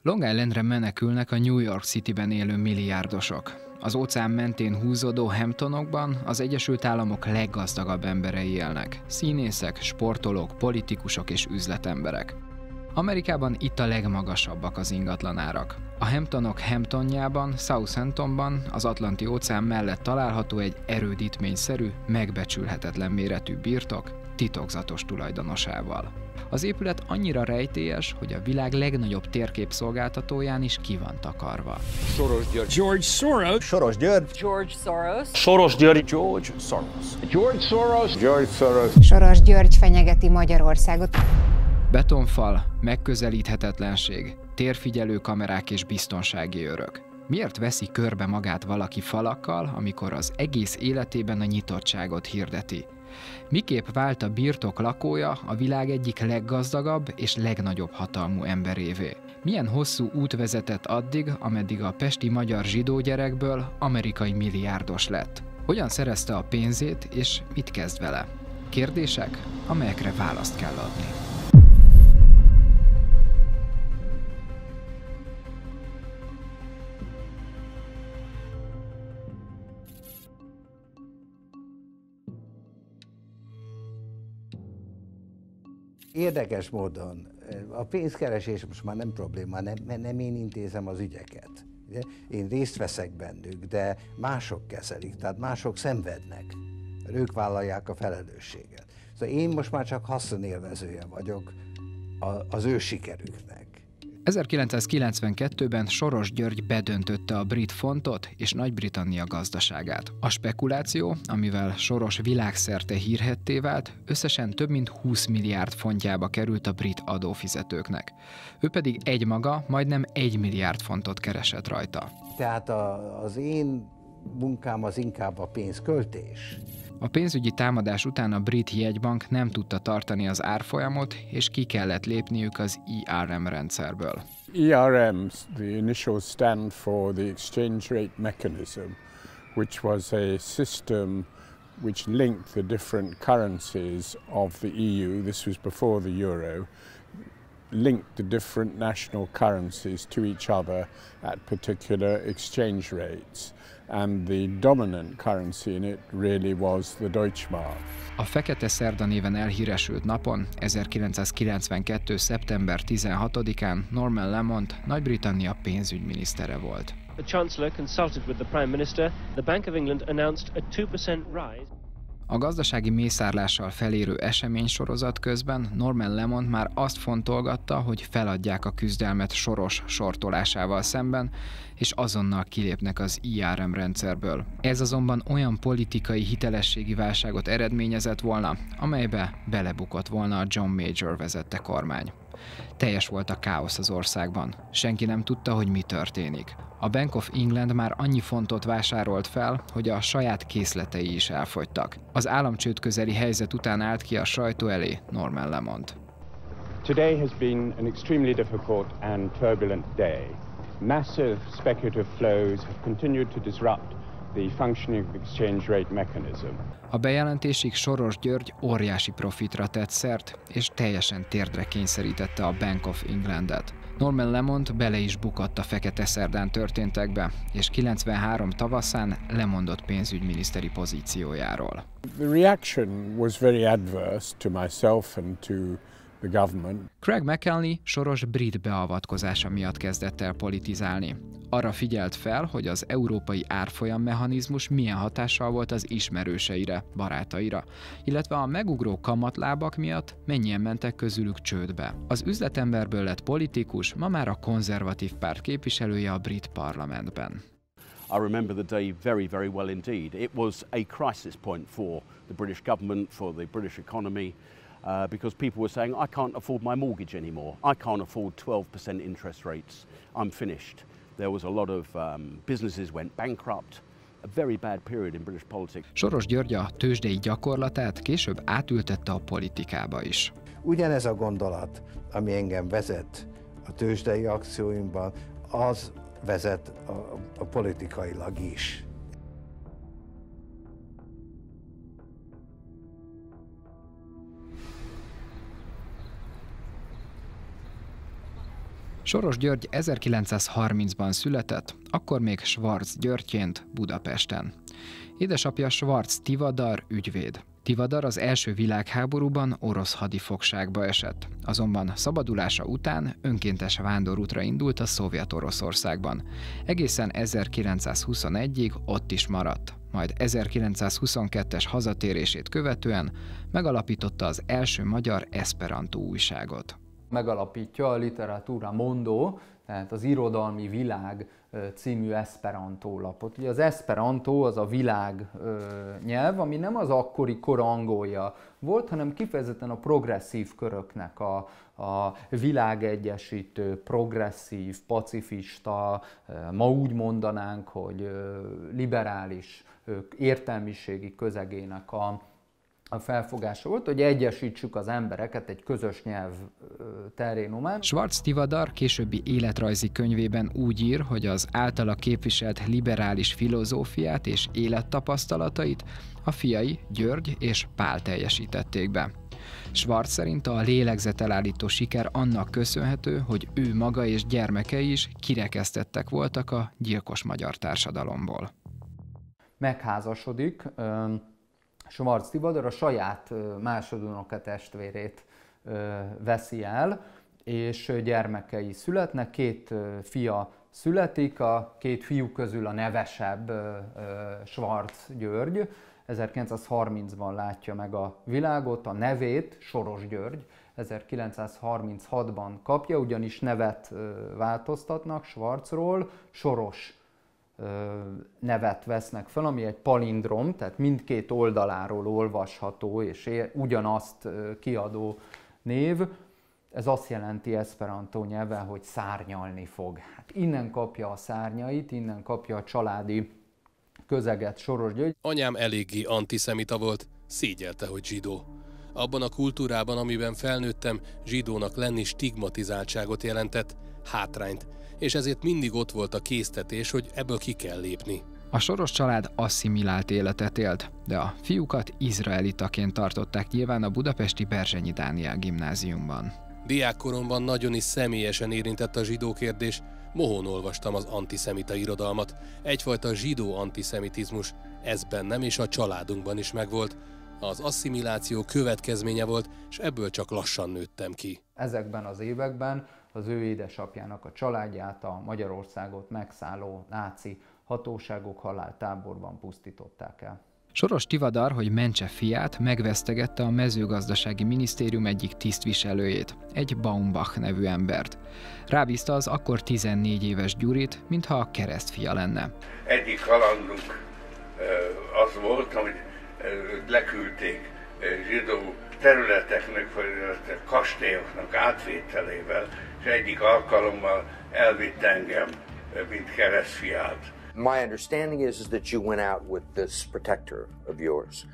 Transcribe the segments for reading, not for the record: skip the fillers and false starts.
Long Islandre menekülnek a New York Cityben élő milliárdosok. Az óceán mentén húzódó Hamptonokban az Egyesült Államok leggazdagabb emberei élnek. Színészek, sportolók, politikusok és üzletemberek. Amerikában itt a legmagasabbak az ingatlanárak. A Hamptonok Hamptonjában, Southamptonban, az Atlanti-óceán mellett található egy erődítményszerű, megbecsülhetetlen méretű birtok titokzatos tulajdonosával. Az épület annyira rejtélyes, hogy a világ legnagyobb térképszolgáltatóján is ki van takarva. Soros György. George Soros. Soros György. George Soros. Soros György. George Soros. George Soros. George Soros. Soros György fenyegeti Magyarországot. Betonfal, megközelíthetetlenség, térfigyelő kamerák és biztonsági őrök. Miért veszi körbe magát valaki falakkal, amikor az egész életében a nyitottságot hirdeti? Miképp vált a birtok lakója a világ egyik leggazdagabb és legnagyobb hatalmú emberévé? Milyen hosszú út vezetett addig, ameddig a pesti magyar zsidó gyerekből amerikai milliárdos lett? Hogyan szerezte a pénzét és mit kezd vele? Kérdések, amelyekre választ kell adni. Érdekes módon a pénzkeresés most már nem probléma, nem én intézem az ügyeket. Ugye? Én részt veszek bennük, de mások kezelik, tehát mások szenvednek. Ők vállalják a felelősséget. Szóval én most már csak haszonélvezője vagyok az ő sikerüknek. 1992-ben Soros György bedöntötte a brit fontot és Nagy-Britannia gazdaságát. A spekuláció, amivel Soros világszerte hírhedté vált, összesen több mint 20 milliárd fontjába került a brit adófizetőknek. Ő pedig egymaga majdnem 1 milliárd fontot keresett rajta. Tehát az én munkám az inkább a pénzköltés. A pénzügyi támadás után a brit jegybank nem tudta tartani az árfolyamot, és ki kellett lépniük az ERM rendszerből. ERMs, the initial stand for the exchange rate mechanism, which was a system which linked the different currencies of the EU, this was before the euro, linked the different national currencies to each other at particular exchange rates. And the dominant currency in it really was the Deutschmark. A Fekete Szerda néven elhíresült napon, 1992. szeptember 16-án Norman Lamont Nagy-Britannia pénzügyminisztere volt. The Chancellor consulted with the Prime Minister. The Bank of England announced a 2% rise. A gazdasági mészárlással felérő eseménysorozat közben Norman Lamont már azt fontolgatta, hogy feladják a küzdelmet Soros sortolásával szemben, és azonnal kilépnek az ERM rendszerből. Ez azonban olyan politikai hitelességi válságot eredményezett volna, amelybe belebukott volna a John Major vezette kormány. Teljes volt a káosz az országban. Senki nem tudta, hogy mi történik. A Bank of England már annyi fontot vásárolt fel, hogy a saját készletei is elfogytak. Az államcsőd közeli helyzet után állt ki a sajtó elé Norman Lamont. Today has been an extremely difficult and turbulent day. Massive speculative flows have continued to disrupt the functioning of the exchange rate mechanism. A bejelentésig Soros György óriási profitra tett szert, és teljesen térdre kényszerítette a Bank of Englandet. Norman Lamont bele is bukott a Fekete Szerdán történtekbe, és 93 tavaszán lemondott pénzügyminiszteri pozíciójáról. The reaction was very adverse to myself and to the government. Craig McElney Soros brit beavatkozása miatt kezdett el politizálni. Arra figyelt fel, hogy az európai árfolyam mechanizmus milyen hatással volt az ismerőseire, barátaira, illetve a megugró kamatlábak miatt mennyien mentek közülük csődbe. Az üzletemberből lett politikus, ma már a konzervatív párt képviselője a brit parlamentben. I remember the day very, very well indeed. It was a crisis point for the British government, for the British economy, because people were saying, I can't afford my mortgage anymore. I can't afford 12% interest rates. I'm finished. There was a lot of businesses went bankrupt. A very bad period in British politics. Soros György a tőzsdei gyakorlatát később átültette a politikába is. Ugyanez a gondolat, ami engem vezet a tőzsdei akcióimban, az vezet a politikailag is. Soros György 1930-ban született, akkor még Schwarz Györgyként Budapesten. Édesapja Schwarz Tivadar ügyvéd. Tivadar az első világháborúban orosz hadifogságba esett, azonban szabadulása után önkéntes vándorútra indult a Szovjet-Oroszországban. Egészen 1921-ig ott is maradt, majd 1922-es hazatérését követően megalapította az első magyar eszperantó újságot. Megalapítja a Literatura Mondo, tehát az Irodalmi Világ című eszperantó lapot. Ugye az eszperantó az a világ nyelv, ami nem az akkori kor angolja volt, hanem kifejezetten a progresszív köröknek a világegyesítő, progresszív, pacifista, ma úgy mondanánk, hogy liberális értelmiségi közegének a felfogása volt, hogy egyesítsük az embereket egy közös nyelv terénumán. Schwarz Tivadar későbbi életrajzi könyvében úgy ír, hogy az általa képviselt liberális filozófiát és élettapasztalatait a fiai György és Pál teljesítették be. Schwarz szerint a lélegzetelállító siker annak köszönhető, hogy ő maga és gyermekei is kirekesztettek voltak a gyilkos magyar társadalomból. Megházasodik, Schwarz Tivadar a saját másodunoka testvérét veszi el, és gyermekei születnek, 2 fia születik, a 2 fiú közül a nevesebb Schwarz György, 1930-ban látja meg a világot, a nevét Soros György 1936-ban kapja, ugyanis nevet változtatnak Schwarzról, Soros nevet vesznek fel, ami egy palindrom, tehát mindkét oldaláról olvasható és ugyanazt kiadó név. Ez azt jelenti eszperantó nyelven, hogy szárnyalni fog. Hát innen kapja a szárnyait, innen kapja a családi közeget Soros György. Anyám eléggé antiszemita volt, szégyelte, hogy zsidó. Abban a kultúrában, amiben felnőttem, zsidónak lenni stigmatizáltságot jelentett, hátrányt, és ezért mindig ott volt a késztetés, hogy ebből ki kell lépni. A Soros család asszimilált életet élt, de a fiúkat izraelitaként tartották nyilván a budapesti Berzsenyi Dániel gimnáziumban. Diákkoromban nagyon is személyesen érintett a zsidó kérdés, mohón olvastam az antiszemita irodalmat. Egyfajta zsidó antiszemitizmus, ez bennem és a családunkban is megvolt. Az asszimiláció következménye volt, és ebből csak lassan nőttem ki. Ezekben az években az ő édesapjának a családját a Magyarországot megszálló náci hatóságok haláltáborban pusztították el. Soros Tivadar, hogy mentse fiát, megvesztegette a mezőgazdasági minisztérium egyik tisztviselőjét, egy Baumbach nevű embert. Rábízta az akkor 14 éves Gyurit, mintha a keresztfia lenne. Egyik halandunk az volt, amit leküldték zsidó területeknek, vagy kastélyoknak átvételével, és egyik alkalommal elvitt engem, mint keresztfiát. My understanding is that you went out with this protector of yours,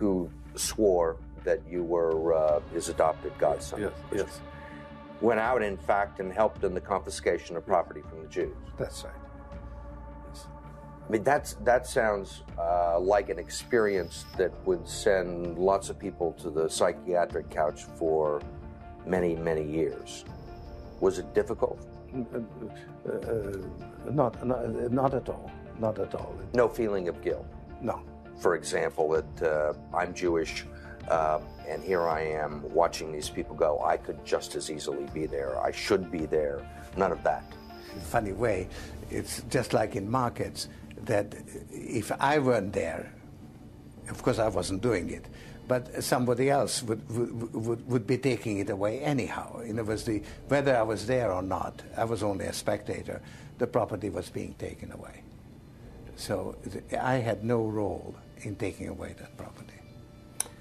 who swore that you were his adopted godson. Yes, yes. Went out, in fact, and helped in the confiscation of property from the Jews. That's right. Yes. I mean, that sounds like an experience that would send lots of people to the psychiatric couch for many, many years. Was it difficult? Not at all. Not at all. No feeling of guilt? No. For example, that I'm Jewish and here I am watching these people go. I could just as easily be there. I should be there. None of that. In a funny way, it's just like in markets that if I weren't there, of course I wasn't doing it, but somebody else would be taking it away anyhow. In other words, whether I was there or not, I was only a spectator, the property was being taken away. So I had no role in taking away that property.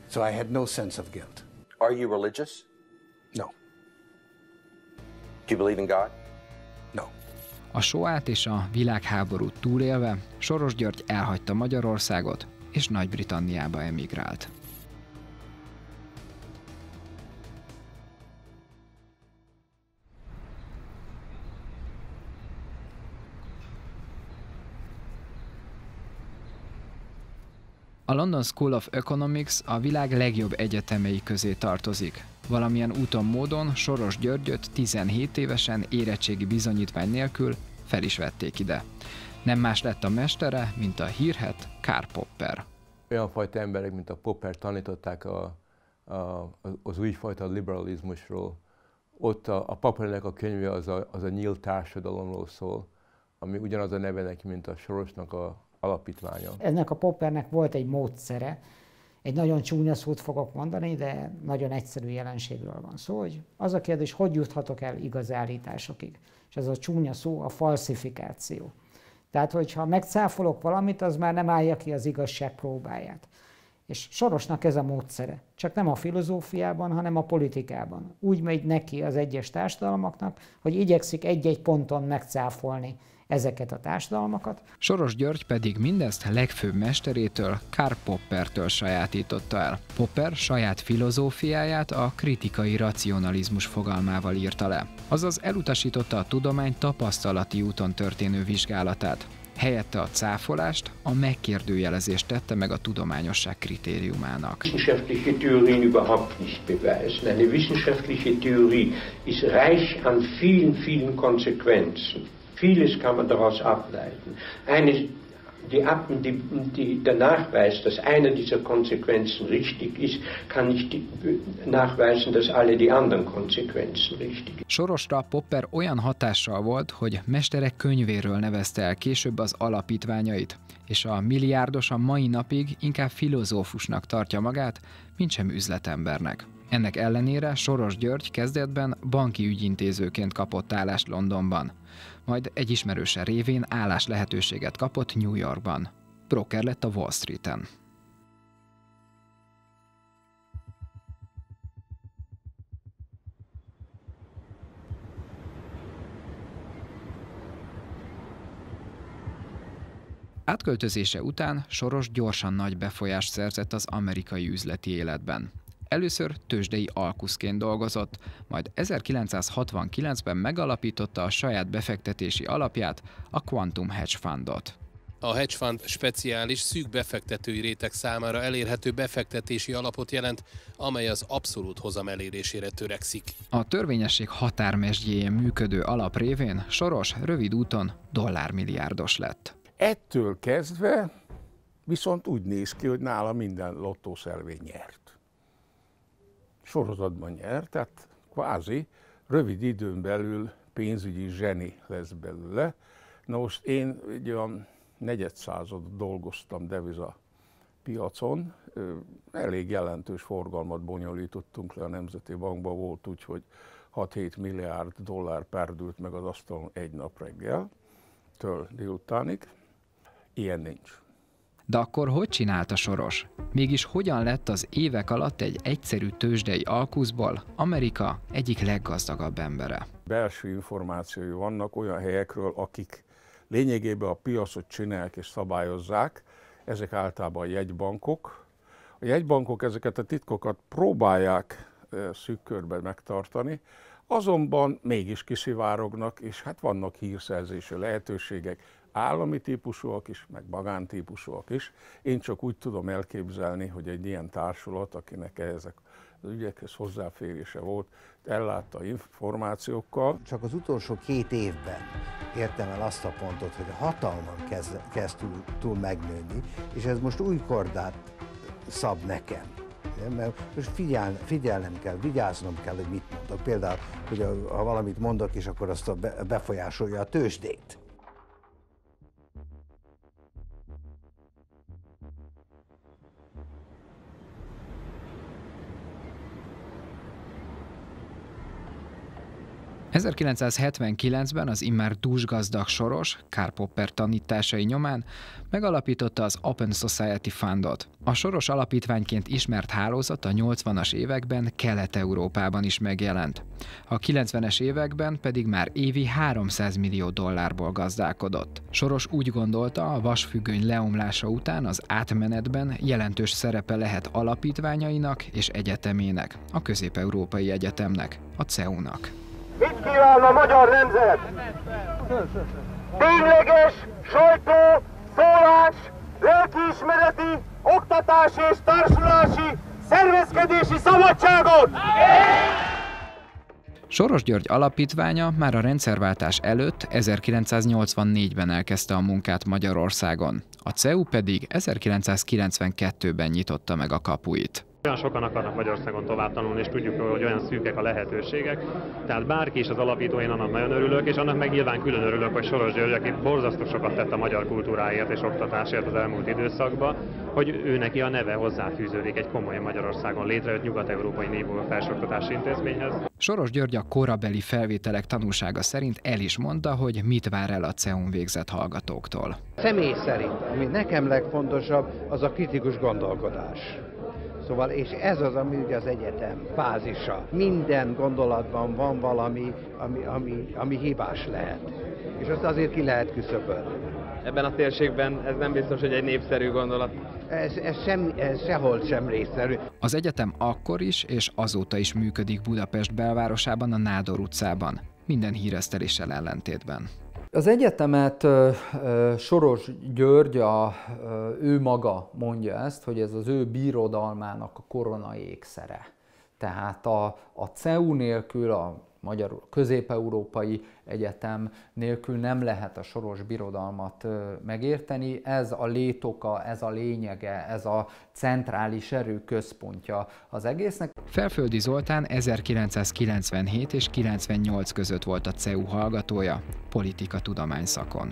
So I had no sense of guilt. Are you religious? No. Do you believe in God? No. A Shoát és a világháborút túlélve Soros György elhagyta Magyarországot és Nagy-Britanniába emigrált. A London School of Economics a világ legjobb egyetemei közé tartozik. Valamilyen úton módon Soros Györgyöt 17 évesen érettségi bizonyítvány nélkül fel is vették ide. Nem más lett a mestere, mint a hírhedt Karl Popper. Olyan fajta emberek, mint a Popper tanították az újfajta liberalizmusról. Ott a Poppernek a könyve az a nyílt társadalomról szól, ami ugyanaz a neve neki, mint a Sorosnak a alapítványa. Ennek a Poppernek volt egy módszere, egy nagyon csúnya szót fogok mondani, de nagyon egyszerű jelenségről van szó, hogy az a kérdés, hogy juthatok el igaz állításokig. És ez a csúnya szó a falsifikáció. Tehát, hogyha megcáfolok valamit, az már nem állja ki az igazság próbáját. És Sorosnak ez a módszere. Csak nem a filozófiában, hanem a politikában. Úgy megy neki az egyes társadalmaknak, hogy igyekszik egy-egy ponton megcáfolni ezeket a társadalmakat. Soros György pedig mindezt legfőbb mesterétől, Karl Poppertől sajátította el. Popper saját filozófiáját a kritikai racionalizmus fogalmával írta le. Azaz elutasította a tudomány tapasztalati úton történő vizsgálatát. Helyette a cáfolást, a megkérdőjelezést tette meg a tudományosság kritériumának. Wissenschaftliche Theorien überhaupt nicht beweisen. Eine wissenschaftliche Theorie ist reich an vielen, vielen Konsequenzen. Vieles kann man daraus ableiten. Der Nachweis, dass eine dieser Konsequenzen richtig ist, kann nicht nachweisen, dass alle die anderen Konsequenzen richtig. Sorosra Popper olyan hatással volt, hogy mestere könyvéről nevezte el később az alapítványait, és a milliárdos a mai napig inkább filozófusnak tartja magát, mintsem üzletembernek. Ennek ellenére Soros György kezdetben banki ügyintézőként kapott állást Londonban. Majd egy ismerőse révén állás lehetőséget kapott New Yorkban. Broker lett a Wall Streeten. Átköltözése után Soros gyorsan nagy befolyást szerzett az amerikai üzleti életben. Először tőzsdei alkuszként dolgozott, majd 1969-ben megalapította a saját befektetési alapját, a Quantum Hedge Fundot. A hedge fund speciális, szűk befektetői réteg számára elérhető befektetési alapot jelent, amely az abszolút hozam elérésére törekszik. A törvényesség határmesdjéjén működő alap révén Soros rövid úton dollármilliárdos lett. Ettől kezdve viszont úgy néz ki, hogy nála minden lottószelvény nyert. Sorozatban nyert, tehát kvázi rövid időn belül pénzügyi zseni lesz belőle. Na most én egy olyan negyedszázad dolgoztam devizapiacon, elég jelentős forgalmat bonyolítottunk le a Nemzeti Bankban, volt úgy, hogy 6-7 milliárd dollár perdült meg az asztalon egy nap reggeltől délutánig. Ilyen nincs. De akkor hogy csinálta Soros? Mégis hogyan lett az évek alatt egy egyszerű tőzsdei alkuszból Amerika egyik leggazdagabb embere? Belső információi vannak olyan helyekről, akik lényegében a piacot csinálják és szabályozzák, ezek általában a jegybankok. A jegybankok ezeket a titkokat próbálják szűk körben megtartani, azonban mégis kiszivárognak, és hát vannak hírszerzési lehetőségek, állami típusúak is, meg magántípusúak is. Én csak úgy tudom elképzelni, hogy egy ilyen társulat, akinek ezek az ügyekhez hozzáférése volt, ellátta információkkal. Csak az utolsó 2 évben értem el azt a pontot, hogy a hatalmam kezd túl megnőni, és ez most új kordát szab nekem. Mert most figyelnem kell, vigyáznom kell, hogy mit mondok. Például, hogy ha valamit mondok, és akkor azt befolyásolja a tőzsdét. ...1979-ben az immár dúsgazdag Soros, Karl Popper tanításai nyomán megalapította az Open Society Fundot. A Soros alapítványként ismert hálózat a 80-as években Kelet-Európában is megjelent. A 90-es években pedig már évi 300 millió dollárból gazdálkodott. Soros úgy gondolta, a vasfüggöny leomlása után az átmenetben jelentős szerepe lehet alapítványainak és egyetemének, a Közép-Európai Egyetemnek, a CEU-nak. Mit kíván a magyar nemzet? Tényleges sajtó, szólás, lelkiismereti, oktatási és társulási szervezkedési szabadságot! Soros György alapítványa már a rendszerváltás előtt 1984-ben elkezdte a munkát Magyarországon, a CEU pedig 1992-ben nyitotta meg a kapuit. Olyan sokan akarnak Magyarországon tovább tanulni, és tudjuk, hogy olyan szűkek a lehetőségek. Tehát bárki is az alapító, én annak nagyon örülök, és annak meg nyilván külön örülök, hogy Soros György, aki borzasztó sokat tett a magyar kultúráért és oktatásért az elmúlt időszakban, hogy ő neki a neve hozzáfűződik egy komoly Magyarországon létrejött nyugat-európai nívó felsőoktatási intézményhez. Soros György a korabeli felvételek tanúsága szerint el is mondta, hogy mit vár el a CEU-n végzett hallgatóktól. Személy szerint, ami nekem legfontosabb, az a kritikus gondolkodás. Szóval, és ez az, ami ugye az egyetem fázisa. Minden gondolatban van valami, ami hibás lehet. És azt azért ki lehet küszöbölni. Ebben a térségben ez nem biztos, hogy egy népszerű gondolat. Ez sehol sem népszerű. Az egyetem akkor is és azóta is működik Budapest belvárosában, a Nádor utcában. Minden híreszteléssel ellentétben. Az egyetemet Soros György, ő maga mondja ezt, hogy ez az ő birodalmának a korona ékszere. Tehát a CEU nélkül, a Magyar Közép-Európai Egyetem nélkül nem lehet a Soros birodalmat megérteni. Ez a létoka, ez a lényege, ez a centrális erőközpontja az egésznek. Felföldi Zoltán 1997 és 98 között volt a CEU hallgatója, politika-tudomány szakon.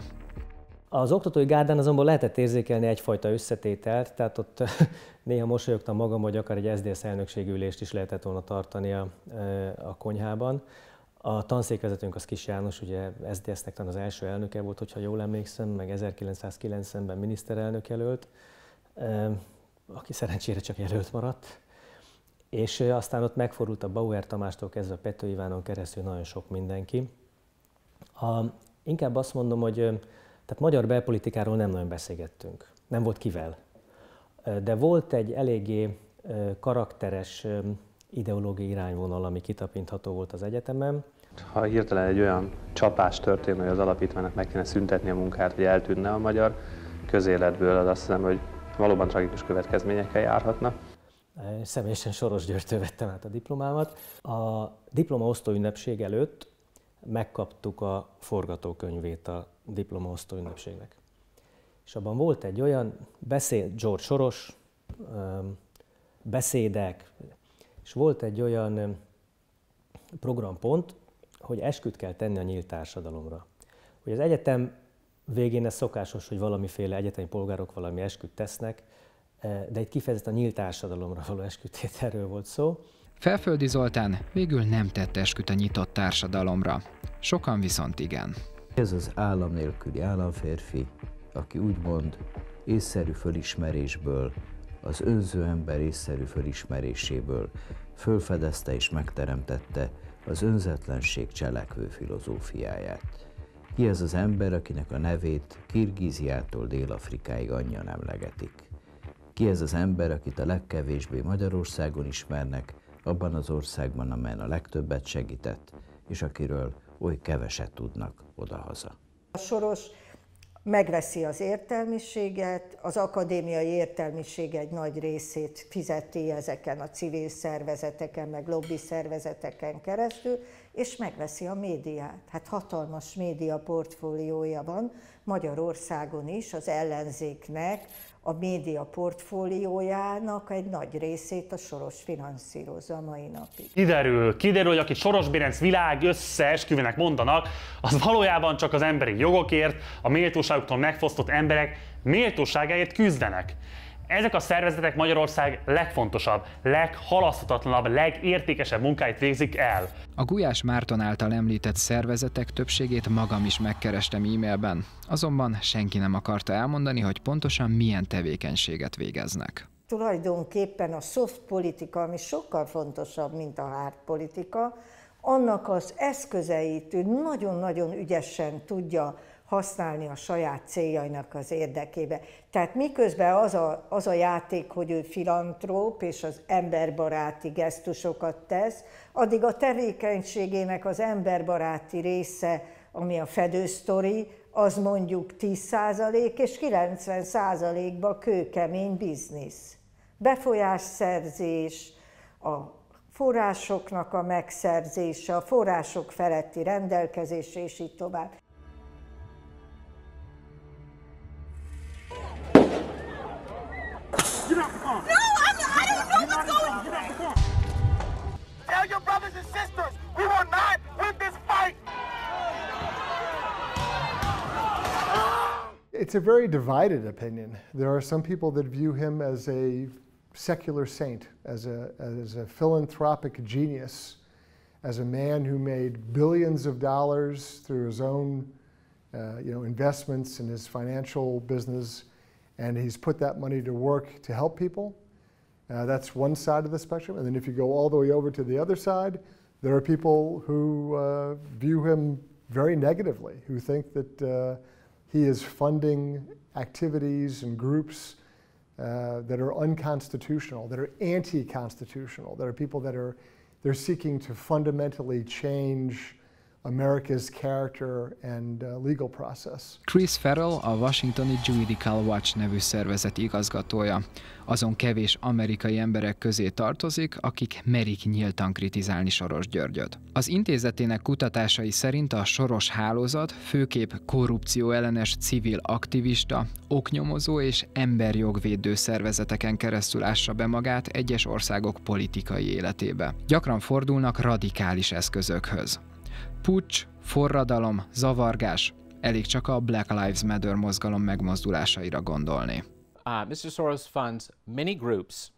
Az oktatói gárdán azonban lehetett érzékelni egyfajta összetételt, tehát ott néha mosolyogtam magam, hogy akár egy SZDSZ elnökségi ülést is lehetett volna tartani a konyhában. A tanszékvezetőnk az Kis János, ugye SZDSZ-nek talán az első elnöke volt, hogyha jól emlékszem, meg 1990-ben miniszterelnök jelölt, aki szerencsére csak jelölt maradt. És aztán ott megfordult a Bauer Tamástól kezdve a Pető Ivánon keresztül nagyon sok mindenki. Inkább azt mondom, hogy tehát magyar belpolitikáról nem nagyon beszélgettünk, nem volt kivel. De volt egy eléggé karakteres ideológiai irányvonal, ami kitapintható volt az egyetemen. Ha hirtelen egy olyan csapás történne, hogy az alapítványnak meg kéne szüntetni a munkát, hogy eltűnne a magyar közéletből, az azt hiszem, hogy valóban tragikus következményekkel járhatna. Személyesen Soros Györgytől vettem át a diplomámat. A diplomaosztó ünnepség előtt megkaptuk a forgatókönyvét a diplomaosztó ünnepségnek. És abban volt egy olyan George Soros, beszédek, és volt egy olyan programpont, hogy esküt kell tenni a nyílt társadalomra. Hogy az egyetem végén ez szokásos, hogy valamiféle egyetemi polgárok valami esküt tesznek, de itt kifejezetten a nyílt társadalomra való eskütételről volt szó. Felföldi Zoltán végül nem tett esküt a nyitott társadalomra. Sokan viszont igen. Ez az állam nélküli államférfi, aki úgymond észszerű fölismerésből, az önző ember észszerű fölismeréséből fölfedezte és megteremtette az önzetlenség cselekvő filozófiáját. Ki ez az ember, akinek a nevét Kirgíziától Dél-Afrikáig annyian emlegetik? Ki ez az ember, akit a legkevésbé Magyarországon ismernek, abban az országban, amelyen a legtöbbet segített, és akiről oly keveset tudnak odahaza? A Soros megveszi az értelmiséget, az akadémiai értelmiség egy nagy részét fizeti ezeken a civil szervezeteken, meg lobby szervezeteken keresztül, és megveszi a médiát. Hát hatalmas média portfóliója van Magyarországon is, az ellenzéknek a média portfóliójának egy nagy részét a Soros finanszírozza a mai napig. Kiderül, hogy akit Soros Bérenc világ összeesküvőnek mondanak, az valójában csak az emberi jogokért, a méltóságuktól megfosztott emberek méltóságáért küzdenek. Ezek a szervezetek Magyarország legfontosabb, leghalaszthatatlanabb, legértékesebb munkáit végzik el. A Gulyás Márton által említett szervezetek többségét magam is megkerestem e-mailben, azonban senki nem akarta elmondani, hogy pontosan milyen tevékenységet végeznek. Tulajdonképpen a soft politika, ami sokkal fontosabb, mint a hard politika, annak az eszközeit ő nagyon-nagyon ügyesen tudja használni a saját céljainak az érdekébe. Tehát miközben az a játék, hogy ő filantróp és az emberbaráti gesztusokat tesz, addig a tevékenységének az emberbaráti része, ami a fedősztori, az mondjuk 10% és 90%-ban kőkemény biznisz. befolyásszerzés, a forrásoknak a megszerzése, a források feletti rendelkezése, és így tovább. Tell your brothers and sisters, we will not win this fight! It's a very divided opinion. There are some people that view him as a secular saint, as a philanthropic genius, as a man who made billions of dollars through his own investments in his financial business, and he's put that money to work to help people. That's one side of the spectrum. And then if you go all the way over to the other side, there are people who view him very negatively, who think that he is funding activities and groups that are unconstitutional, that are anti-constitutional, that are people that they're seeking to fundamentally change America's character and legal process. Chris Farrell a Washingtoni Juridical Watch nevű szervezet igazgatója. Azon kevés amerikai emberek közé tartozik, akik merik nyíltan kritizálni Soros Györgyöt. Az intézetének kutatásai szerint a Soros hálózat főképp korrupcióellenes civil aktivista, oknyomozó és emberjogvédő szervezeteken keresztül ássa be magát egyes országok politikai életébe. Gyakran fordulnak radikális eszközökhöz. Puccs, forradalom, zavargás, elég csak a Black Lives Matter mozgalom megmozdulásaira gondolni. Mr. Soros funds many groups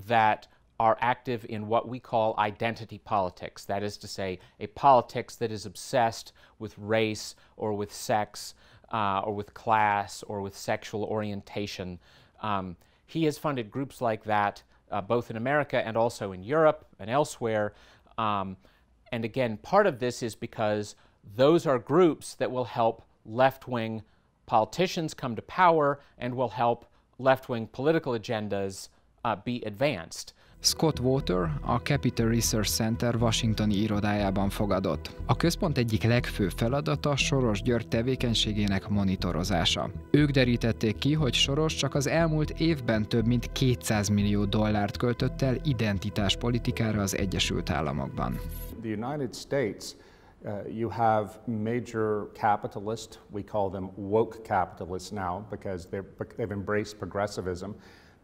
that are active in what we call identity politics. That is to say, a politics that is obsessed with race or with sex or with class or with sexual orientation. He has funded groups like that both in America and also in Europe and elsewhere. And again, part of this is because those are groups that will help left-wing politicians come to power and will help left-wing political agendas be advanced. Scott Water a Capital Research Center washingtoni irodájában fogadott. A központ egyik legfőbb feladata Soros György tevékenységének monitorozása. Ők derítették ki, hogy Soros csak az elmúlt évben több mint $200 millió költött el identitáspolitikára az Egyesült Államokban. The United States, you have major capitalists, we call them woke capitalists now because they've embraced progressivism.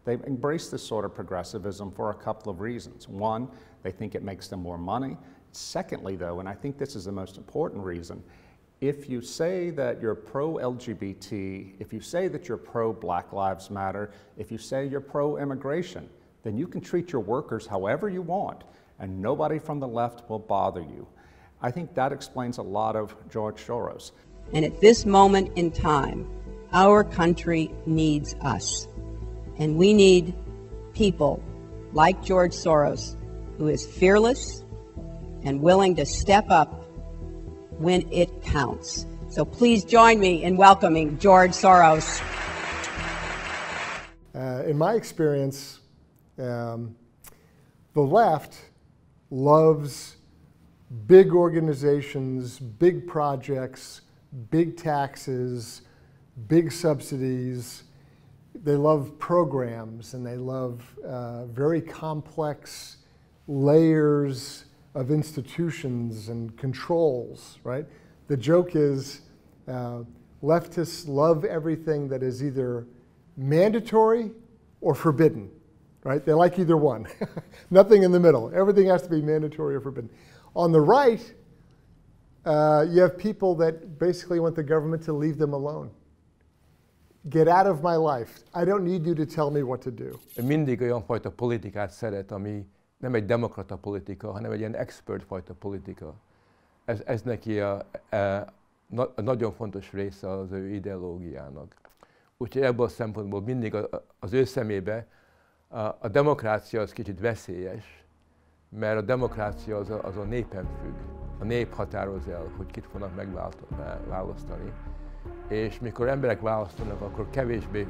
They've embraced this sort of progressivism for a couple of reasons. One, they think it makes them more money. Secondly, though, and I think this is the most important reason, if you say that you're pro-LGBT, if you say that you're pro-Black Lives Matter, if you say you're pro-immigration, then you can treat your workers however you want, and nobody from the left will bother you. I think that explains a lot of George Soros. And at this moment in time, our country needs us. And we need people like George Soros, who is fearless and willing to step up when it counts. So please join me in welcoming George Soros. In my experience, the left loves big organizations, big projects, big taxes, big subsidies. They love programs and they love very complex layers of institutions and controls, right? The joke is leftists love everything that is either mandatory or forbidden, right? They like either one. Nothing in the middle. Everything has to be mandatory or forbidden. On the right, you have people that basically want the government to leave them alone. Get out of my life. I don't need you to tell me what to do. Mindig olyan fajta politikát szeret, ami nem egy demokrata politika, hanem egy ilyen expert fajta politika. Ez neki a nagyon fontos része az ő ideológiának. Úgyhogy ebből a szempontból mindig az ő szemébe a demokrácia az kicsit veszélyes, mert a demokrácia az a népen függ. A nép határoz el, hogy kit fognak megválasztani. És mikor emberek választanak, akkor kevésbé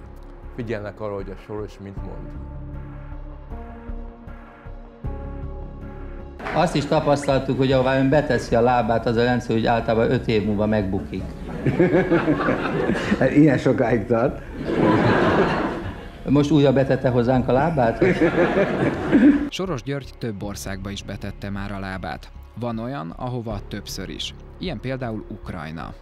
figyelnek arra, hogy a Soros mit mond. Azt is tapasztaltuk, hogy ahová ön beteszi a lábát, az a rendszer, hogy általában 5 év múlva megbukik. Ilyen sokáig tart. most újra betette hozzánk a lábát? Soros György több országba is betette már a lábát. Van olyan, ahova többször is. Ilyen például Ukrajna.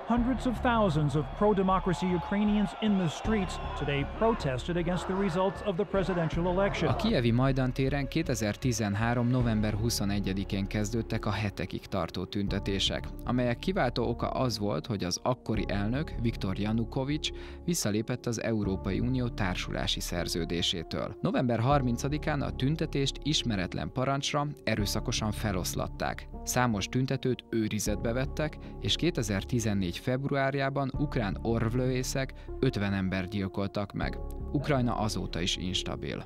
Hundreds of thousands of pro-democracy Ukrainians in the streets today protested against the results of the presidential election. A kijevi Majdan téren 2013. november 21-én kezdődtek a hetekig tartó tüntetések, amelyek kiváltó oka az volt, hogy az akkori elnök, Viktor Janukovics visszalépett az Európai Unió társulási szerződésétől. November 30-án a tüntetést ismeretlen parancsra erőszakosan feloszlatták. Számos tüntetőt őrizetbe vettek, és 2014 februárjában ukrán orvlövészek 50 embert gyilkoltak meg. Ukrajna azóta is instabil.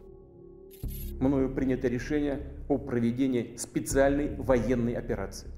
Мною принято решение о проведении специальной военной операции.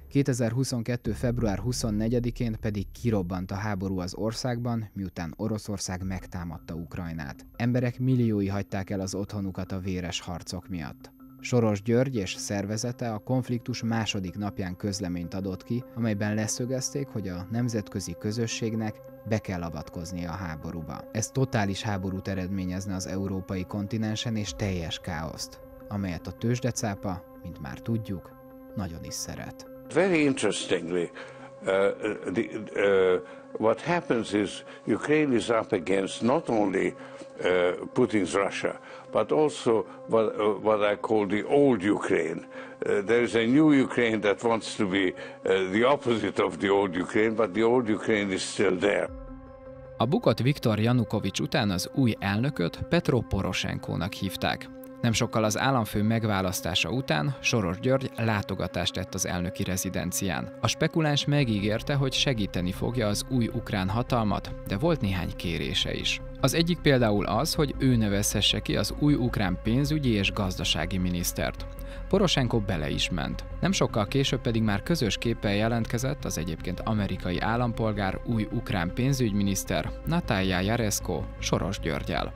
2022. február 24-én pedig kirobbant a háború az országban, miután Oroszország megtámadta Ukrajnát. Emberek milliói hagyták el az otthonukat a véres harcok miatt. Soros György és szervezete a konfliktus második napján közleményt adott ki, amelyben leszögezték, hogy a nemzetközi közösségnek be kell avatkoznia a háborúba. Ez totális háborút eredményezne az európai kontinensen és teljes káoszt, amelyet a tőzsdecápa, mint már tudjuk, nagyon is szeret. Very interestingly, what happens is Ukraine is up against not only Putin's Russia, but also what I call the old Ukraine. There is a new Ukraine that wants to be the opposite of the old Ukraine, but the old Ukraine is still there. A bukott Viktor Janukovics után az új elnököt Petro Poroshenkónak hívták. Nem sokkal az államfő megválasztása után Soros György látogatást tett az elnöki rezidencián. A spekuláns megígérte, hogy segíteni fogja az új ukrán hatalmat, de volt néhány kérése is. Az egyik például az, hogy ő nevezhesse ki az új ukrán pénzügyi és gazdasági minisztert. Poroshenko bele is ment. Nem sokkal később pedig már közös képpel jelentkezett az egyébként amerikai állampolgár új ukrán pénzügyminiszter Natalja Jaresko Soros Györggyel.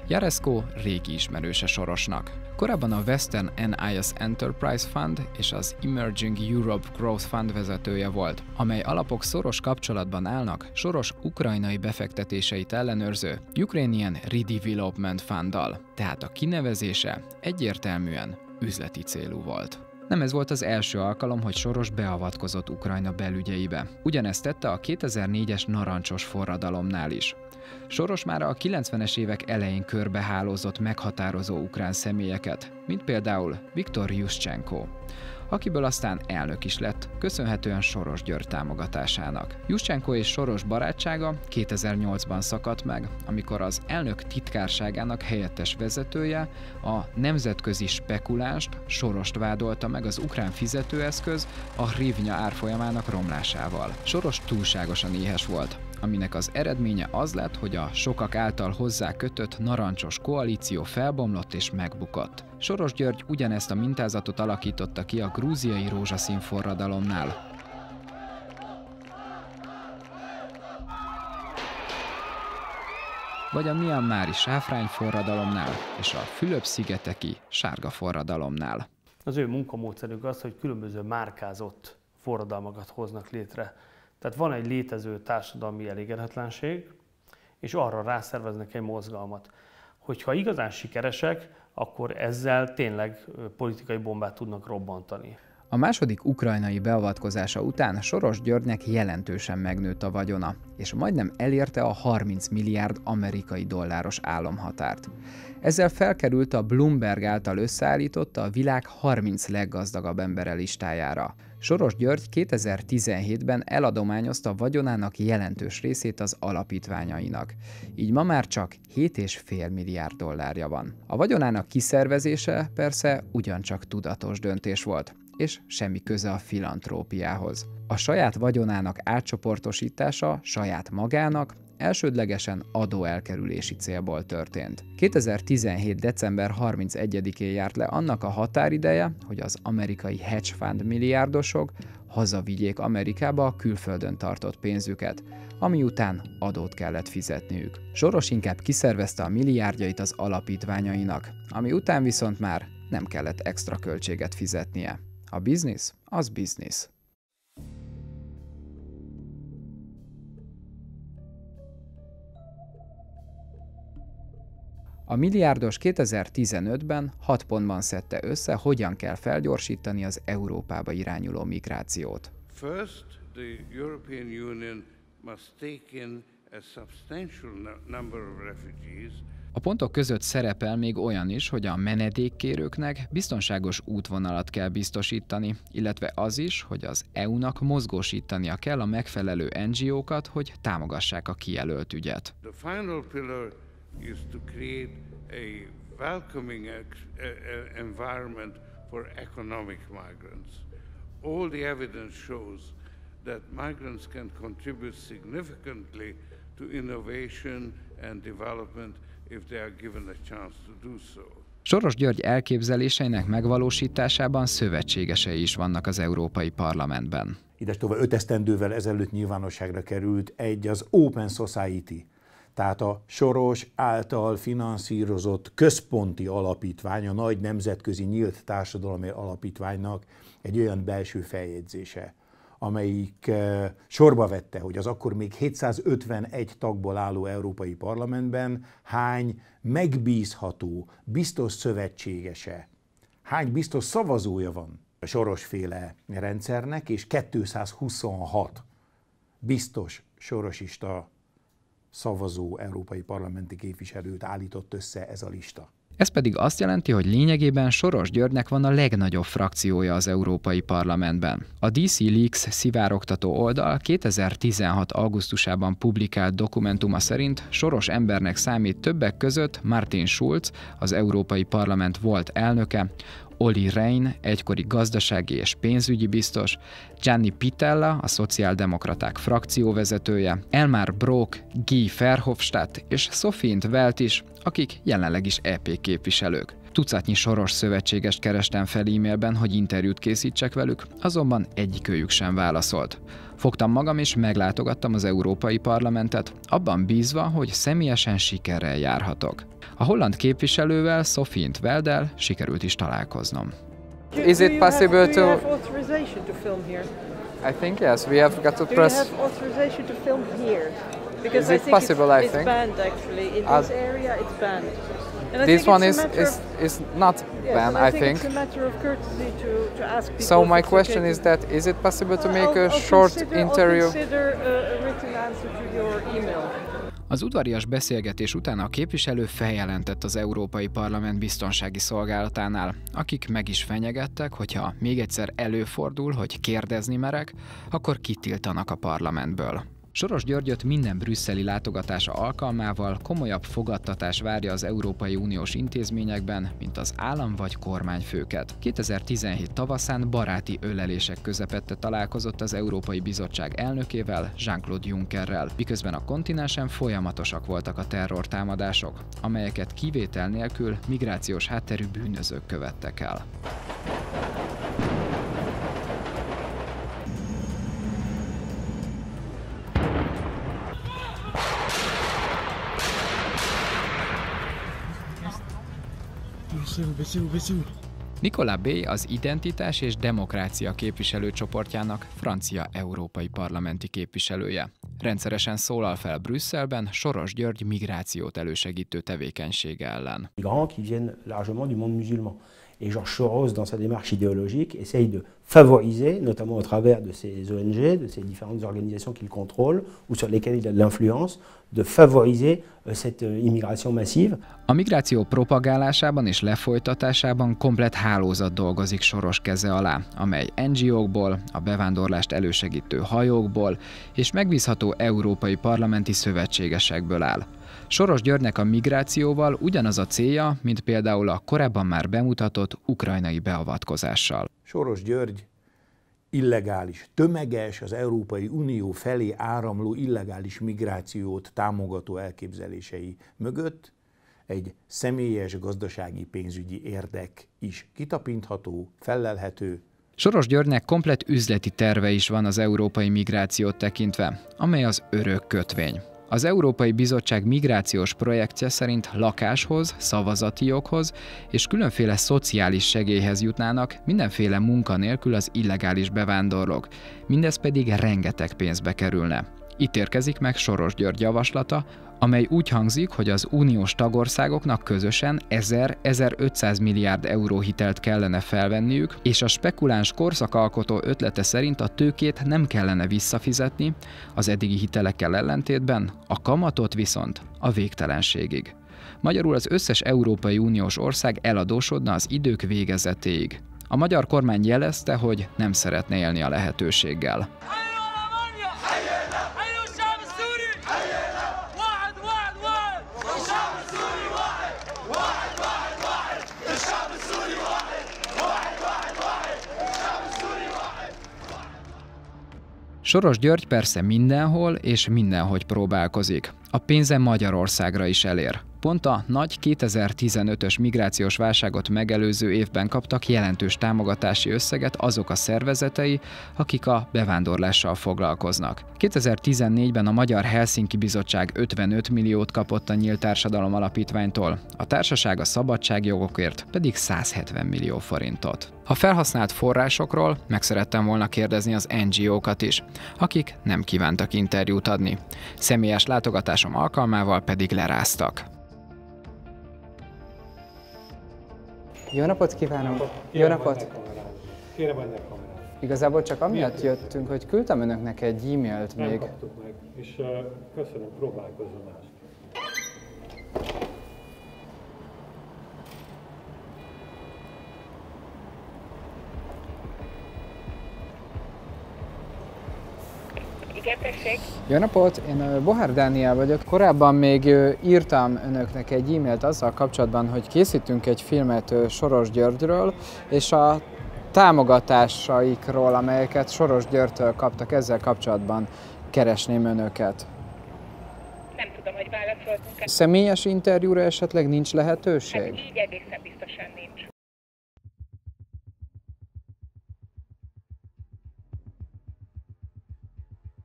Jaresko régi ismerőse Sorosnak. Korábban a Western NIS Enterprise Fund és az Emerging Europe Growth Fund vezetője volt, amely alapok szoros kapcsolatban állnak Soros ukrajnai befektetéseit ellenőrző Ukrainian Redevelopment Funddal, tehát a kinevezése egyértelműen üzleti célú volt. Nem ez volt az első alkalom, hogy Soros beavatkozott Ukrajna belügyeibe. Ugyanezt tette a 2004-es narancsos forradalomnál is. Soros már a 90-es évek elején körbehálózott meghatározó ukrán személyeket, mint például Viktor Juszcsenko, akiből aztán elnök is lett, köszönhetően Soros György támogatásának. Juszcsenko és Soros barátsága 2008-ban szakadt meg, amikor az elnök titkárságának helyettes vezetője a nemzetközi spekulánst, Sorost vádolta meg az ukrán fizetőeszköz a hrivnya árfolyamának romlásával. Soros túlságosan éhes volt, aminek az eredménye az lett, hogy a sokak által hozzá kötött narancsos koalíció felbomlott és megbukott. Soros György ugyanezt a mintázatot alakította ki a grúziai rózsaszín forradalomnál. Vagy a mianmári sáfrány forradalomnál és a Fülöp-szigeteki sárga forradalomnál. Az ő munkamódszerük az, hogy különböző márkázott forradalmakat hoznak létre. Tehát van egy létező társadalmi elégedetlenség, és arra rászerveznek egy mozgalmat. Hogyha igazán sikeresek, akkor ezzel tényleg politikai bombát tudnak robbantani. A második ukrajnai beavatkozása után Soros Györgynek jelentősen megnőtt a vagyona, és majdnem elérte a 30 milliárd amerikai dolláros államhatárt. Ezzel felkerült a Bloomberg által összeállított a világ 30 leggazdagabb embere listájára. Soros György 2017-ben eladományozta vagyonának jelentős részét az alapítványainak. Így ma már csak 7,5 milliárd dollárja van. A vagyonának kiszervezése persze ugyancsak tudatos döntés volt, és semmi köze a filantrópiához. A saját vagyonának átcsoportosítása saját magának elsődlegesen adóelkerülési célból történt. 2017. december 31-én járt le annak a határideje, hogy az amerikai hedge fund milliárdosok hazavigyék Amerikába a külföldön tartott pénzüket, ami után adót kellett fizetniük. Soros inkább kiszervezte a milliárdjait az alapítványainak, ami után viszont már nem kellett extra költséget fizetnie. A biznisz az biznisz. A milliárdos 2015-ben 6 pontban szedte össze, hogyan kell felgyorsítani az Európába irányuló migrációt. First, the European Union must take in a substantial number of refugees. A pontok között szerepel még olyan is, hogy a menedékkérőknek biztonságos útvonalat kell biztosítani, illetve az is, hogy az EU-nak mozgósítania kell a megfelelő NGO-kat, hogy támogassák a kijelölt ügyet. The final pillar is to create a welcoming environment for economic migrants. All the evidence shows that migrants can contribute significantly to innovation and development if they are given a chance to do so. Soros György elképzeléseinek megvalósításában szövetségesei is vannak az Európai Parlamentben. Idestova 5 esztendővel ezelőtt nyilvánosságra került az Open Society, tehát a Soros által finanszírozott központi alapítvány, a nagy nemzetközi nyílt társadalmi alapítványnak egy olyan belső feljegyzése, amelyik sorba vette, hogy az akkor még 751 tagból álló Európai Parlamentben hány megbízható, biztos szövetségese, hány biztos szavazója van a Soros-féle rendszernek, és 226 biztos sorosista szavazó európai parlamenti képviselőt állított össze ez a lista. Ez pedig azt jelenti, hogy lényegében Soros Györgynek van a legnagyobb frakciója az Európai Parlamentben. A DC Leaks szivárogtató oldal 2016. augusztusában publikált dokumentuma szerint Soros embernek számít többek között Martin Schulz, az Európai Parlament volt elnöke, Olli Rehn, egykori gazdasági és pénzügyi biztos, Gianni Pittella, a szociáldemokraták frakcióvezetője, Elmar Brok, Guy Verhofstadt és Sophie 't Veld is, akik jelenleg is EP képviselők. Tucatnyi Soros szövetségest kerestem fel e-mailben, hogy interjút készítsek velük, azonban egyikőjük sem válaszolt. Fogtam magam és meglátogattam az Európai Parlamentet, abban bízva, hogy személyesen sikerrel járhatok. A holland képviselővel, Sophie 't Velddel sikerült is találkoznom. Is it possible to... Do you have authorization to film here? I think yes, we have got to press... Do you have authorization to film here? Because Is it possible, I it's think? banned actually. In this area it's banned. And I This think one it's is not banned, I think. It's a matter of courtesy to ask people. So my if it's question okay is that, is it possible to make I'll a short interview? I'll consider a written answer to your email. Az udvarias beszélgetés után a képviselő feljelentett az Európai Parlament biztonsági szolgálatánál, akik meg is fenyegettek, hogyha még egyszer előfordul, hogy kérdezni merek, akkor kitiltanak a parlamentből. Soros Györgyöt minden brüsszeli látogatása alkalmával komolyabb fogadtatás várja az Európai Uniós intézményekben, mint az állam vagy kormányfőket. 2017 tavaszán baráti ölelések közepette találkozott az Európai Bizottság elnökével, Jean-Claude Junckerrel, miközben a kontinensen folyamatosak voltak a terrortámadások, amelyeket kivétel nélkül migrációs hátterű bűnözők követtek el. Nicolas Bay az Identitás és Demokrácia képviselőcsoportjának francia európai parlamenti képviselője. Rendszeresen szólal fel Brüsszelben Soros György migrációt elősegítő tevékenysége ellen. Migrants qui viennent largement du monde musulman. Et George Soros, dans sa démarche idéologique, essaye de favoriser, notamment au travers de ces ONG, de ces différentes organisations qu'il contrôle ou sur lesquelles il a de l'influence, de favoriser cette immigration massive. A migráció propagálásában és lefolytatásában komplett hálózat dolgozik Soros keze alá, amely NGO-kból, a bevándorlást elősegítő hajókból és megbízható európai parlamenti szövetségesekből áll. Soros Györgynek a migrációval ugyanaz a célja, mint például a korábban már bemutatott ukrajnai beavatkozással. Soros György illegális, tömeges, az Európai Unió felé áramló illegális migrációt támogató elképzelései mögött egy személyes gazdasági pénzügyi érdek is kitapintható, fellelhető. Soros Györgynek komplett üzleti terve is van az európai migrációt tekintve, amely az örök kötvény. Az Európai Bizottság migrációs projektje szerint lakáshoz, szavazati joghoz és különféle szociális segélyhez jutnának mindenféle munka nélkül az illegális bevándorlók, mindez pedig rengeteg pénzbe kerülne. Itt érkezik meg Soros György javaslata, amely úgy hangzik, hogy az uniós tagországoknak közösen 1000-1500 milliárd euró hitelt kellene felvenniük, és a spekuláns korszakalkotó ötlete szerint a tőkét nem kellene visszafizetni, az eddigi hitelekkel ellentétben, a kamatot viszont a végtelenségig. Magyarul az összes Európai Uniós ország eladósodna az idők végezetéig. A magyar kormány jelezte, hogy nem szeretne élni a lehetőséggel. Soros György persze mindenhol és mindenhogy próbálkozik. A pénze Magyarországra is elér. Pont a nagy 2015-ös migrációs válságot megelőző évben kaptak jelentős támogatási összeget azok a szervezetei, akik a bevándorlással foglalkoznak. 2014-ben a Magyar Helsinki Bizottság 55 milliót kapott a Nyílt Társadalom Alapítványtól, a társaság a szabadságjogokért pedig 170 millió forintot. A felhasznált forrásokról meg szerettem volna kérdezni az NGO-kat is, akik nem kívántak interjút adni. Személyes látogatásom alkalmával pedig leráztak. Jó napot kívánok! Jó napot! Kérem, ennek kamerát. Igazából csak amiatt jöttünk, hogy küldtem önöknek egy e-mailt még. Nem kaptuk meg, és köszönöm, próbálkozzon más. Igen, tessék. Jó napot, én Bohár Dániel vagyok. Korábban még írtam önöknek egy e-mailt azzal kapcsolatban, hogy készítünk egy filmet Soros Györgyről, és a támogatásaikról, amelyeket Soros Györgytől kaptak, ezzel kapcsolatban keresném önöket. Nem tudom, hogy válaszoltunk. Személyes interjúra esetleg nincs lehetőség? Hát így egészen biztosan nincs.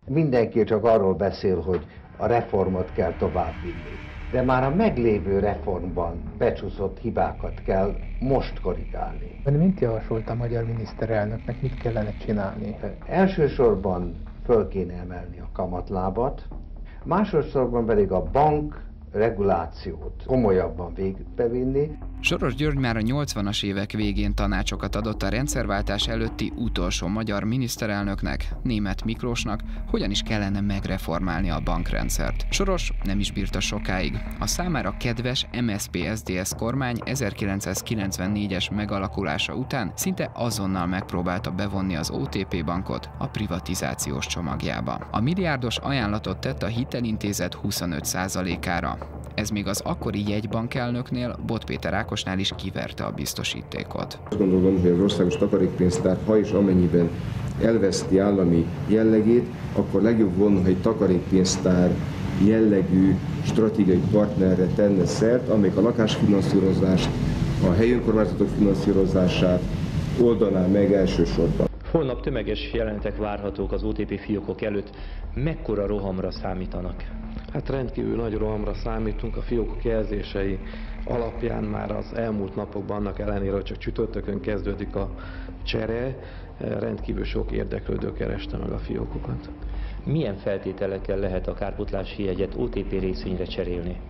Mindenki csak arról beszél, hogy a reformot kell továbbvinni. De már a meglévő reformban becsúszott hibákat kell most korrigálni. Ön mit javasolt a magyar miniszterelnöknek, mit kellene csinálni? Elsősorban föl kéne emelni a kamatlábat, másodszorban pedig a bank regulációt komolyabban végigbevinni. Soros György már a 80-as évek végén tanácsokat adott a rendszerváltás előtti utolsó magyar miniszterelnöknek, Németh Miklósnak, hogyan is kellene megreformálni a bankrendszert. Soros nem is bírta sokáig. A számára kedves MSZP-SZDSZ kormány 1994-es megalakulása után szinte azonnal megpróbálta bevonni az OTP bankot a privatizációs csomagjába. A milliárdos ajánlatot tett a hitelintézet 25%-ára. Ez még az akkori jegybankelnöknél, Bot Péter Ákosnál is kiverte a biztosítékot. Azt gondolom, hogy az országos takarékpénztár, ha és amennyiben elveszti állami jellegét, akkor legjobb volna, hogy takarékpénztár jellegű stratégiai partnerre tenne szert, amelyik a lakásfinanszírozást, a helyi önkormányzatok finanszírozását oldaná meg elsősorban. Holnap tömeges jelenetek várhatók az OTP fiókok előtt. Mekkora rohamra számítanak? Hát rendkívül nagy rohamra számítunk, a fiókok jelzései alapján már az elmúlt napokban, annak ellenére, hogy csak csütörtökön kezdődik a csere, rendkívül sok érdeklődő kereste meg a fiókokat. Milyen feltételekkel lehet a kárpótlási jegyet OTP részvényre cserélni?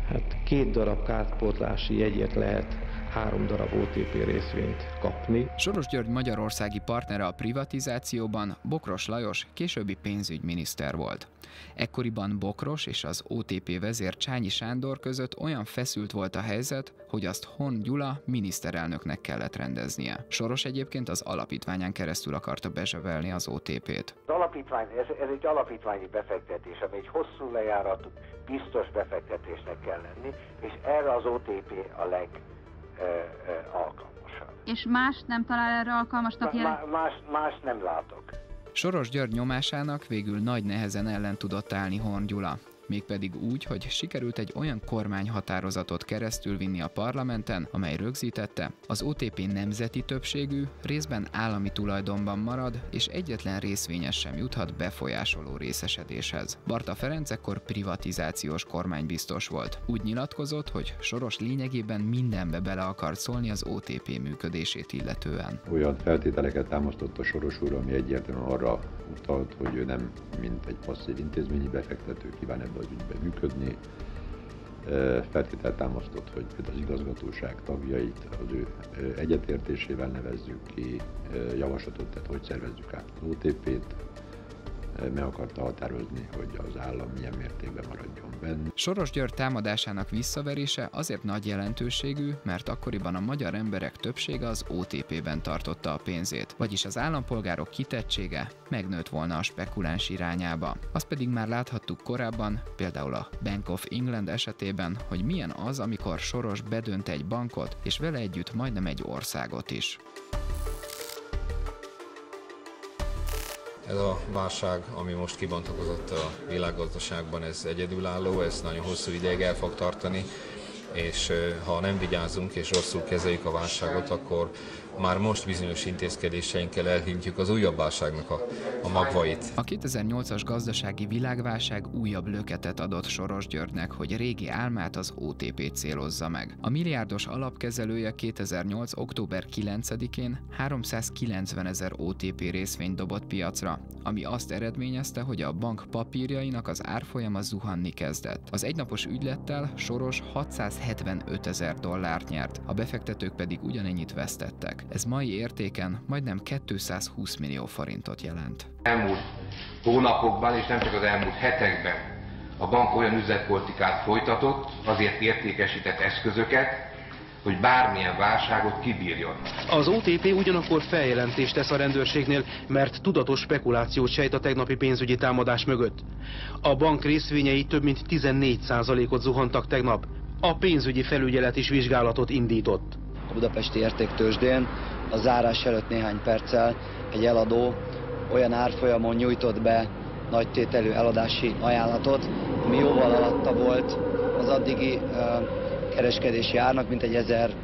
Hát 2 darab kárpótlási jegyet lehet 3 darab OTP részvényt kapni. Soros György magyarországi partnere a privatizációban Bokros Lajos későbbi pénzügyminiszter volt. Ekkoriban Bokros és az OTP vezér Csányi Sándor között olyan feszült volt a helyzet, hogy azt Hon Gyula miniszterelnöknek kellett rendeznie. Soros egyébként az alapítványán keresztül akarta bezsebelni az OTP-t. Az alapítvány, ez egy alapítványi befektetés, ami egy hosszú lejáratú, biztos befektetésnek kell lenni, és erre az OTP a alkalmasabb. És más nem talál erre alkalmasnak Más nem látok. Soros György nyomásának végül nagy nehezen ellen tudott állni Horn Gyula. mégpedig úgy, hogy sikerült egy olyan kormányhatározatot keresztülvinni a parlamenten, amely rögzítette, az OTP nemzeti többségű, részben állami tulajdonban marad, és egyetlen részvényes sem juthat befolyásoló részesedéshez. Barta Ferenc ekkor privatizációs kormánybiztos volt. Úgy nyilatkozott, hogy Soros lényegében mindenbe bele akart szólni az OTP működését illetően. Olyan feltételeket támasztott a Soros úr, ami egyértelműen arra utalt, hogy ő nem mint egy passzív intézményi befektető kíván ebbe az ügyben működni. Feltételt támasztott, hogy például az igazgatóság tagjait az ő egyetértésével nevezzük ki, javaslatot tett, hogy szervezzük át az OTP-t, meg akarta határozni, hogy az állam milyen mértékben maradjon benne. Soros György támadásának visszaverése azért nagy jelentőségű, mert akkoriban a magyar emberek többsége az OTP-ben tartotta a pénzét, vagyis az állampolgárok kitettsége megnőtt volna a spekuláns irányába. Azt pedig már láthattuk korábban, például a Bank of England esetében, hogy milyen az, amikor Soros bedönt egy bankot, és vele együtt majdnem egy országot is. Ez a válság, ami most kibontakozott a világgazdaságban, ez egyedülálló, ez nagyon hosszú ideig el fog tartani, és ha nem vigyázunk és rosszul kezeljük a válságot, akkor már most bizonyos intézkedéseinkkel elhintjük az újabb válságnak a magvait. A 2008-as gazdasági világválság újabb löketet adott Soros Györgynek, hogy régi álmát, az OTP-t célozza meg. A milliárdos alapkezelője 2008. október 9-én 390 000 OTP részvényt dobott piacra, ami azt eredményezte, hogy a bank papírjainak az árfolyama zuhanni kezdett. Az egynapos ügylettel Soros $675 000 nyert, a befektetők pedig ugyanennyit vesztettek. Ez mai értéken majdnem 220 millió forintot jelent. Elmúlt hónapokban és nem csak az elmúlt hetekben a bank olyan üzletpolitikát folytatott, azért értékesített eszközöket, hogy bármilyen válságot kibírjon. Az OTP ugyanakkor feljelentést tesz a rendőrségnél, mert tudatos spekulációt sejt a tegnapi pénzügyi támadás mögött. A bank részvényei több mint 14%-ot zuhantak tegnap. A pénzügyi felügyelet is vizsgálatot indított. A budapesti értéktőzsdén a zárás előtt néhány perccel egy eladó olyan árfolyamon nyújtott be nagytételű eladási ajánlatot, ami jóval alatta volt az addigi kereskedési árnak, mint egy 1000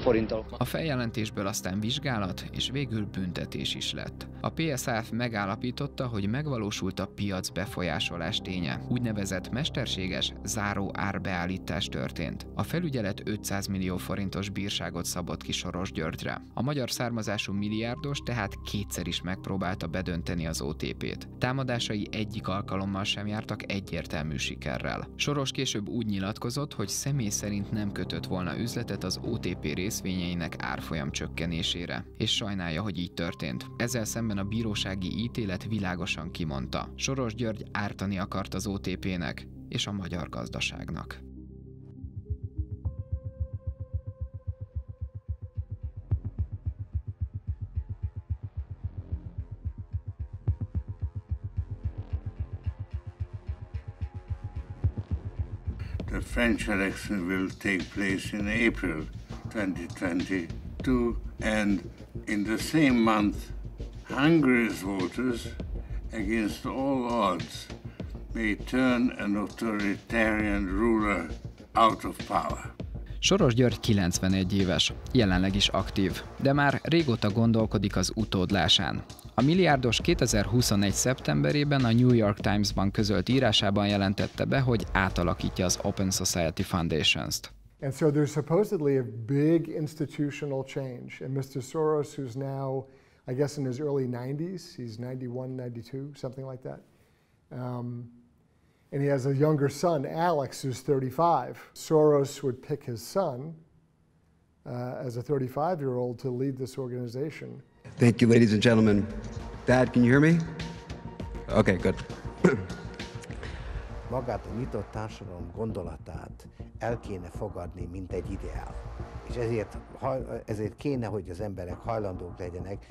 forinttal. A feljelentésből aztán vizsgálat és végül büntetés is lett. A PSAF megállapította, hogy megvalósult a piac befolyásolás ténye. Úgynevezett mesterséges záró árbeállítás történt. A felügyelet 500 millió forintos bírságot szabott ki Soros Györgyre. A magyar származású milliárdos tehát kétszer is megpróbálta bedönteni az OTP-t. Támadásai egyik alkalommal sem jártak egyértelmű sikerrel. Soros később úgy nyilatkozott, hogy személy szerint nem kötött volna üzletet az OTP részvényeinek árfolyam csökkenésére, és sajnálja, hogy így történt. Ezzel szemben a bírósági ítélet világosan kimondta: Soros György ártani akart az OTP-nek és a magyar gazdaságnak. The French election will take place in April 2022, and in the same month, Hungary's voters, against all odds, may turn an authoritarian ruler out of power. Soros György 91 éves, jelenleg is aktív, de már régóta gondolkodik az utódlásán. A milliárdos 2021. szeptemberében a New York Times-ban közölt írásában jelentette be, hogy átalakítja az Open Society Foundations-t. And so there's supposedly a big institutional change. And Mr. Soros, who's now, I guess in his early 90s, he's 91, 92, something like that. And he has a younger son, Alex, who's 35. Soros would pick his son as a 35-year-old to lead this organization. Thank you, ladies and gentlemen. Dad, can you hear me? Okay, good. Magát a nyitott társadalom gondolatát el kéne fogadni, mint egy ideál. És ezért kéne, hogy az emberek hajlandók legyenek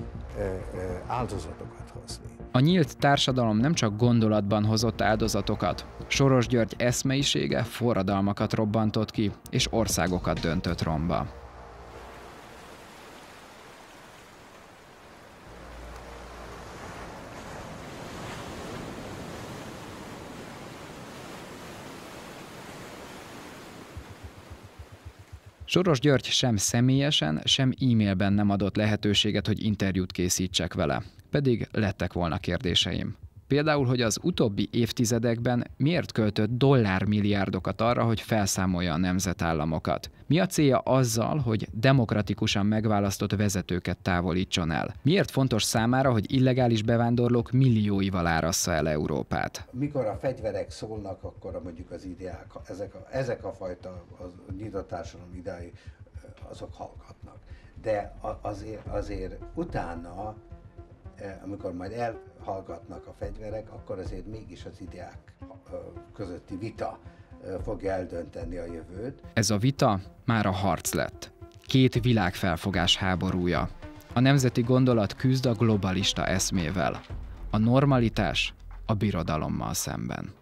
áldozatokat hozni. A nyílt társadalom nem csak gondolatban hozott áldozatokat. Soros György eszmeisége forradalmakat robbantott ki, és országokat döntött romba. Soros György sem személyesen, sem e-mailben nem adott lehetőséget, hogy interjút készítsek vele. Pedig lettek volna kérdéseim. Például, hogy az utóbbi évtizedekben miért költött dollármilliárdokat arra, hogy felszámolja a nemzetállamokat? Mi a célja azzal, hogy demokratikusan megválasztott vezetőket távolítson el? Miért fontos számára, hogy illegális bevándorlók millióival árassza el Európát? Mikor a fegyverek szólnak, akkor mondjuk az ideák, ezek a fajta nyitott társadalom ideái, azok hallgatnak. De azért utána, amikor majd elhallgatnak a fegyverek, akkor azért mégis az ideák közötti vita fogja eldönteni a jövőt. Ez a vita már a harc lett. Két világfelfogás háborúja. A nemzeti gondolat küzd a globalista eszmével. A normalitás a birodalommal szemben.